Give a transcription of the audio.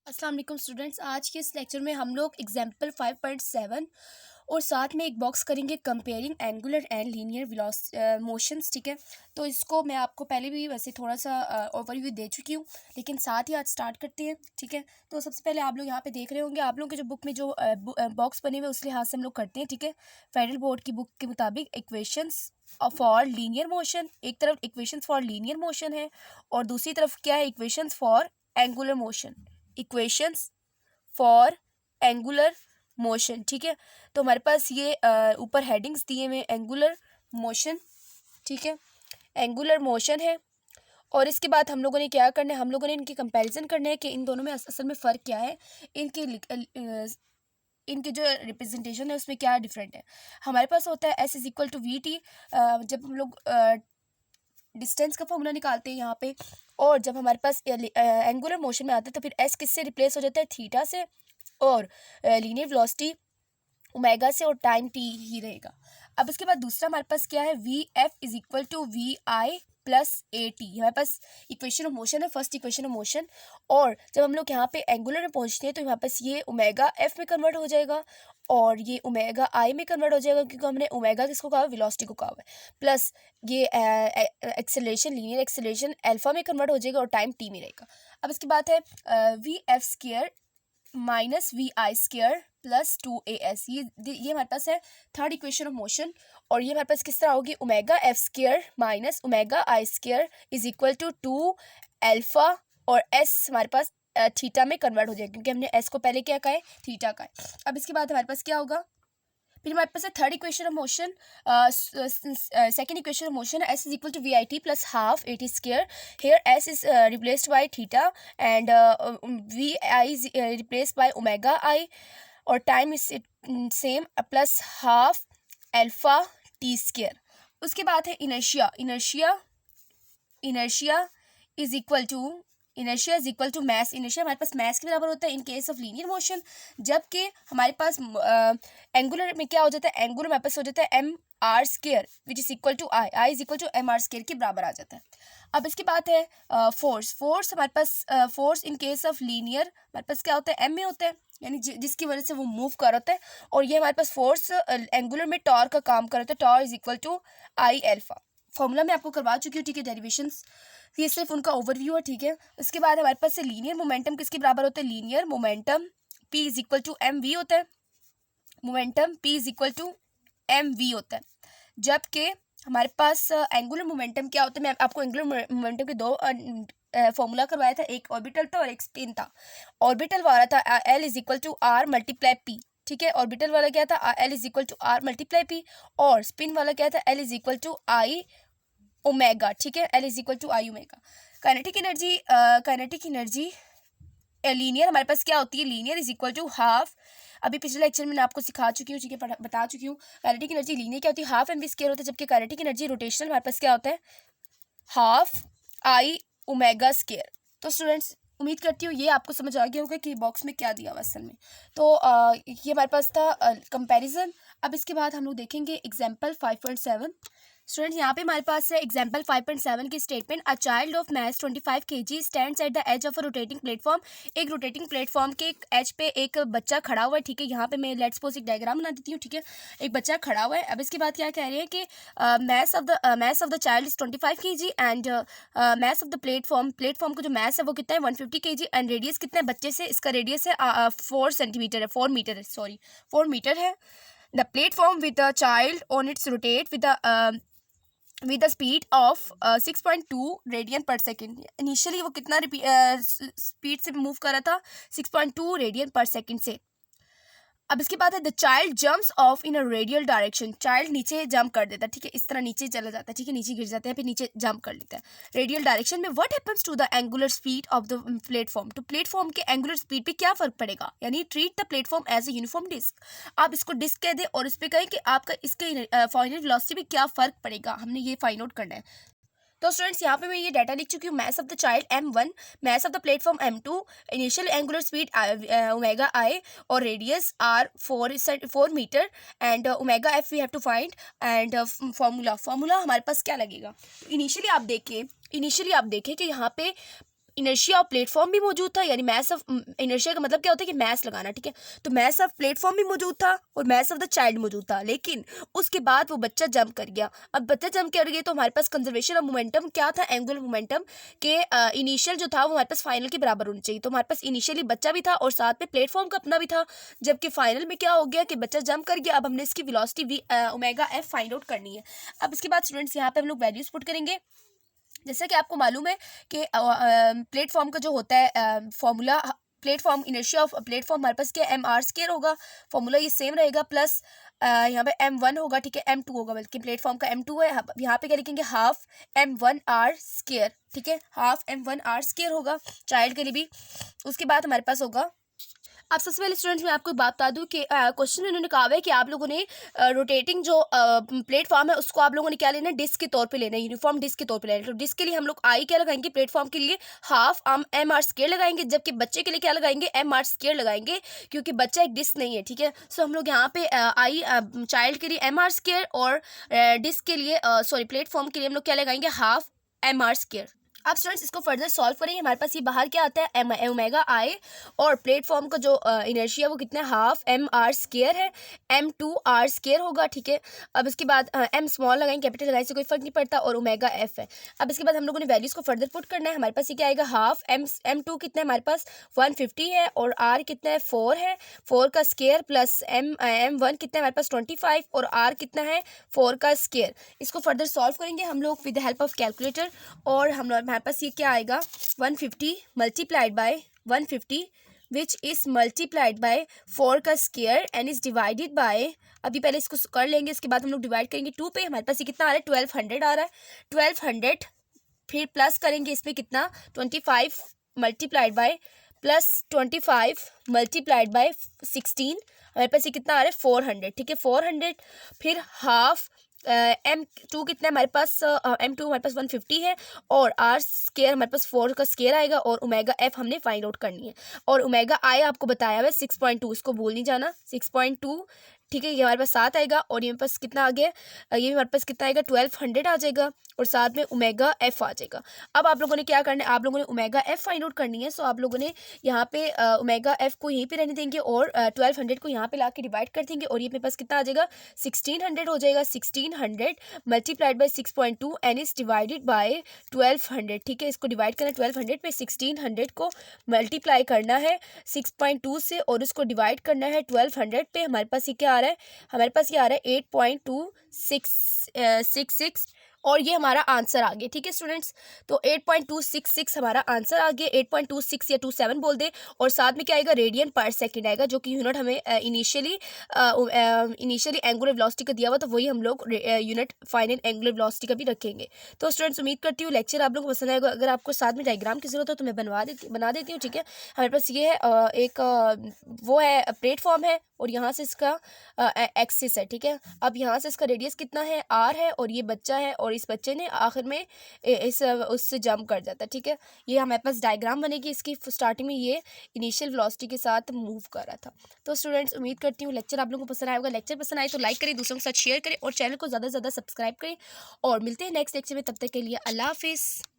अस्सलाम वालेकुम स्टूडेंट्स। आज के इस लेक्चर में हम लोग एग्जाम्पल 5.7 और साथ में एक बॉक्स करेंगे comparing angular and linear motions. ठीक है, तो इसको मैं आपको पहले भी वैसे थोड़ा सा ओवरव्यू दे चुकी हूँ, लेकिन साथ ही आज स्टार्ट करते हैं। ठीक है, तो सबसे पहले आप लोग यहाँ पे देख रहे होंगे, आप लोगों के जो बुक में जो बॉक्स बने हुए उस लिहाज से हम लोग करते हैं। ठीक है, फेडरल बोर्ड की बुक के मुताबिक इक्वेशंस फॉर लीनियर मोशन, एक तरफ इक्वेशंस फॉर लीनियर मोशन है और दूसरी तरफ क्या है, equations for angular motion, equations for angular motion. ठीक है, तो हमारे पास ये ऊपर हेडिंग्स दिए हुए एंगुलर मोशन। ठीक है, एंगुलर मोशन है और इसके बाद हम लोगों ने क्या करना है, हम लोगों ने इनकी कंपैरिजन करना है कि इन दोनों में असल में फ़र्क क्या है, इनकी जो रिप्रेजेंटेशन है उसमें क्या डिफरेंट है। हमारे पास होता है S is equal to V T जब हम लोग डिस्टेंस का फॉर्मूला निकालते हैं यहाँ पे, और जब हमारे पास एंगुलर मोशन में आता है तो फिर एस किससे रिप्लेस हो जाता है, थीटा से, और लीनियर वेलोसिटी ओमेगा से, और टाइम टी ही रहेगा। अब इसके बाद दूसरा हमारे पास क्या है, V F is equal to we I plus A T, हमारे पास इक्वेशन ऑफ मोशन है, फर्स्ट इक्वेशन ऑफ मोशन। और जब हम लोग यहाँ पे एंगुलर में पहुँचते हैं तो यहाँ पास ये ओमेगा एफ में कन्वर्ट हो जाएगा और ये ओमेगा आई में कन्वर्ट हो जाएगा, क्योंकि हमने ओमेगा किसको कहा, वेलोसिटी को कहा हुआ है, प्लस ये एक्सेलरेशन, लीनियर एक्सेलरेशन अल्फा में कन्वर्ट हो जाएगा और टाइम टी में रहेगा। अब इसकी बात है V F square minus V I square plus 2as, ये हमारे पास है थर्ड इक्वेशन ऑफ मोशन। और ये हमारे पास किस तरह होगी, omega F square minus omega I square is equal to 2 alpha, और एस हमारे पास थीटा में कन्वर्ट हो जाएगा, क्योंकि हमने एस को पहले क्या कहा है, थीटा का है। अब इसके बाद हमारे पास क्या होगा, फिर हमारे पास है third equation of motion, second equation of motion, s is equal to we i t plus half a t square. Here s is replaced by theta and v i is replaced by omega i, और time is same plus half alpha t square. उसके बाद है inertia, inertia is equal to inertia is equal to mass, inertia हमारे पास mass के बराबर होता है in case of linear motion, जबकि हमारे पास एंगुलर में क्या हो जाता है, एंगुलर हमारे पास हो जाता है M R square which is equal to I is equal to M R square के बराबर आ जाता है। अब इसके बाद है फोर्स हमारे पास force in case of linear हमारे पास क्या होता है, एम में होता है, यानी जिसकी वजह से वो मूव कर होता है, और ये हमारे पास फोर्स एंगुलर में टॉर का काम कर होता है, torque is equal to I alpha. Formula मैं आपको करवा चुकी हूँ। ठीक है, डेरिवेशंस, ये सिर्फ उनका ओवरव्यू है। ठीक है, उसके बाद हमारे पास से लीनियर मोमेंटम किसके बराबर होता है, linear momentum P is equal to M V होता है, momentum P is equal to M V होता है, जबकि हमारे पास एंगुलर मोमेंटम क्या होता है, मैं आपको एंगुलर मोमेंटम के दो फॉर्मूला करवाया था, एक ऑर्बिटल था और एक स्पिन था। ऑर्बिटल वाला था L is equal to R multiply P, ठीक है, ऑर्बिटल वाला क्या था, L is equal to R multiply P, और स्पिन वाला क्या था, L is equal to I omega. ठीक है, L is equal to I omega. Kinetic energy linear हमारे पास क्या होती है, linear is equal to half, अभी पिछले लेक्चर में मैं आपको सिखा चुकी हूँ, ठीक है, बता चुकी हूँ। काइनेटिक एनर्जी लीनियर क्या होती है, हाफ एम वी स्क्वायर होता है, जबकि काइनेटिक एनर्जी रोटेशनल हमारे पास क्या होता है, हाफ आई ओमेगा स्क्वायर। तो स्टूडेंट्स, उम्मीद करती हूँ ये आपको समझ आ गया होगा कि बॉक्स में क्या दिया हुआ असल में। तो ये हमारे पास था कंपैरिजन। अब इसके बाद हम लोग देखेंगे एग्जाम्पल 5.7। स्टूडेंट्स, यहाँ पे हमारे पास है एग्जाम्पल 5.7 की statement, a child of mass 25 kg stands at the edge of a rotating platform. एक रोटेटिंग प्लेटफॉर्म के एज पे एक बच्चा खड़ा हुआ है। ठीक है, यहाँ पे मैं लेट्स सपोज एक डायग्राम बना देती हूँ। ठीक है, एक बच्चा खड़ा हुआ है। अब इसके बाद क्या कह रहे हैं कि mass of the child is 25 kg and mass of the platform का जो mass है वो कितना है, 150 kg, एंड रेडियस कितना है बच्चे से, इसका रेडियस है 4 सेंटीमीटर है, 4 मीटर है, सॉरी 4 मीटर है। The platform with the child on it's rotate with the speed of 6.2 radian पर सेकेंड। इनिशियली वो कितना स्पीड से मूव कर रहा था, 6.2 रेडियन पर सेकेंड से। अब इसके बाद है the child jumps off in a radial direction, child नीचे जंप कर देता है। ठीक है, इस तरह नीचे चला जाता है, ठीक है, नीचे गिर जाता है, फिर नीचे जंप कर लेता है रेडियल डायरेक्शन में। What happens to the angular speed of the platform, तो प्लेटफॉर्म के एंगुलर स्पीड पे क्या फर्क पड़ेगा, यानी treat the platform as a uniform disc. आप इसको डिस्क कह दें और इस पर कहें कि आपका इसके फाइनल वेलोसिटी पे क्या फर्क पड़ेगा, हमने ये फाइंड आउट करना है। तो स्टूडेंट्स, यहाँ पे मैं ये डाटा लिख चुकी हूँ, mass of the child m1, mass of the platform m2, initial angular speed omega i, और radius r 4 metre, and omega f we have to find, and formula हमारे पास क्या लगेगा। तो इनिशियली आप देखें कि यहाँ पे इनर्शिया ऑफ प्लेटफॉर्म भी मौजूद था, यानी मैस ऑफ इनर्शिया का मतलब क्या होता है कि मैस लगाना, ठीक है। तो मैस ऑफ प्लेटफॉर्म भी मौजूद था और मैस ऑफ द चाइल्ड मौजूद था, लेकिन उसके बाद वो बच्चा जंप कर गया। अब बच्चा जंप कर गया तो हमारे पास कंजर्वेशन ऑफ मोमेंटम क्या था, एंगुलर मोमेंटम के इनिशियल जो था वो हमारे पास फाइनल के बराबर होना चाहिए। तो हमारे पास इनिशियली बच्चा भी था और साथ में प्लेटफॉर्म का अपना भी था, जबकि फाइनल में क्या हो गया कि बच्चा जंप कर गया। अब हमने इसकी velocity omega F find out करनी है। अब इसके बाद स्टूडेंट्स यहाँ पे हम लोग वैल्यूज पुट करेंगे। जैसा कि आपको मालूम है कि प्लेटफॉर्म का जो होता है formula, platform inertia of platform हमारे पास क्या एम आर स्केयर होगा, फॉर्मूला ये सेम रहेगा, प्लस यहाँ पे M1 होगा, ठीक है, M2 होगा, बल्कि प्लेटफॉर्म का M2 है। यहाँ पे क्या लिखेंगे, हाफ M1R स्केयर, ठीक है, हाफ M1R स्केयर होगा चाइल्ड के लिए भी। उसके बाद हमारे पास होगा, अब सबसे पहले स्टूडेंट्स मैं आपको बात बता दूं कि क्वेश्चन में उन्होंने कहा है कि आप लोगों ने रोटेटिंग जो प्लेटफॉर्म है उसको आप लोगों ने क्या लेना है, डिस्क के तौर पे लेना है, यूनिफॉर्म डिस्क के तौर पे लेना है। तो डिस्क के लिए हम लोग आई क्या लगाएंगे, प्लेटफॉर्म के लिए हाफ एम आर स्केयर लगाएंगे, जबकि बच्चे के लिए क्या लगाएंगे, एम आर स्केयर लगाएंगे, क्योंकि बच्चा एक डिस्क नहीं है, ठीक है। सो हम लोग यहाँ पे आई चाइल्ड के लिए एम आर स्केयर और डिस्क के लिए सॉरी प्लेटफॉर्म के लिए हम लोग क्या लगाएंगे, हाफ एम आर स्केयर। अब स्टूडेंट्स इसको फर्दर सॉल्व करेंगे, हमारे पास ये बाहर क्या आता है, ओमेगा आई, और प्लेटफॉर्म का जो इनर्शिया वो कितना है, हाफ एम आर स्केयर है, M2R स्केयर होगा, ठीक है। अब इसके बाद एम स्मॉल लगाएंगे, कैपिटल लगाने से कोई फर्क नहीं पड़ता, और ओमेगा एफ है। अब इसके बाद हम लोगों ने वैल्यूज को फर्दर पुट करना है। हमारे पास ये क्या आएगा, हाफ M2 कितना है हमारे पास 150 है, और R कितना है 4 है, 4 का स्केयर प्लस M1 कितना है हमारे पास 25, और R कितना है 4 का स्केयर। इसको फर्दर सॉल्व करेंगे हम लोग with the help of calculator, और हम लोग हमारे पास ये क्या आएगा, 150 multiplied by 150 which is multiplied by 4 का square and is divided by, अभी पहले इसको कर लेंगे, इसके बाद हम लोग डिवाइड करेंगे 2 पे। हमारे पास ये कितना आ रहा है, 1200 आ रहा है, 1200 फिर प्लस करेंगे इसमें कितना, 25 multiplied by plus 25 multiplied by 16, हमारे पास ये कितना आ रहा है 400, ठीक है, 400 फिर हाफ M2 कितना है हमारे पास, M2 हमारे पास 150 है, और R स्केयर हमारे पास 4 का स्केयर आएगा, और ओमेगा F हमने फाइंड आउट करनी है, और ओमेगा I आपको बताया हुआ है 6.2, इसको भूल नहीं जाना, 6.2, ठीक है। ये हमारे पास 7 आएगा, और ये हमारे पास कितना आ गया, ये हमारे पास कितना आएगा 1200 आ जाएगा, और साथ में ओमेगा एफ आ जाएगा। अब आप लोगों ने क्या करना है, आप लोगों ने ओमेगा एफ फाइंड आउट करनी है। सो आप लोगों ने यहाँ पे ओमेगा एफ को यहीं पे रहने देंगे, और 1200 को यहाँ पे ला के डिवाइड कर देंगे, और ये अपने पास कितना आ जाएगा 1600 हो जाएगा, 1600 multiplied by 6.2 and is divided by 1200, ठीक है। इसको डिवाइड करना है 1200 पे, 1600 को मल्टीप्लाई करना है 6.2 से, और उसको डिवाइड करना है 1200 पे। हमारे पास ये क्या आ रहा है, हमारे पास ये आ रहा है 8.2666, और ये हमारा आंसर आ गया, ठीक है स्टूडेंट्स। तो 8.266 हमारा आंसर आ गया, 8.26 या 27 बोल दे, और साथ में क्या आएगा, रेडियन पर सेकंड आएगा, जो कि यूनिट हमें इनिशियली एंगुलर वेलोसिटी का दिया हुआ, तो वही हम लोग यूनिट फाइनल एंगुलर वेलोसिटी का भी रखेंगे। तो स्टूडेंट्स उम्मीद करती हूँ लेक्चर आप लोगों को पसंद आएगा। अगर आपको साथ में डायग्राम की जरूरत हो तो मैं बना देती हूँ, ठीक है। हमारे पास ये है एक वो है प्लेटफॉर्म है, और यहाँ से इसका एक्सिस है, ठीक है। अब यहाँ से इसका रेडियस कितना है, R है, और ये बच्चा है, और इस बच्चे ने आखिर में इस उससे जंप कर जाता है, ठीक है। ये हमारे पास डायग्राम बनेगी, इसकी स्टार्टिंग में ये इनिशियल वेलोसिटी के साथ मूव कर रहा था। तो स्टूडेंट्स उम्मीद करती हूँ लेक्चर आप लोगों को पसंद आएगा। लेक्चर पसंद आए तो लाइक करें, दूसरों के साथ शेयर करें, और चैनल को ज़्यादा से ज़्यादा सब्सक्राइब करें, और मिलते हैं नेक्स्ट लेक्चर में। तब तक के लिए अल्लाह हाफिज़।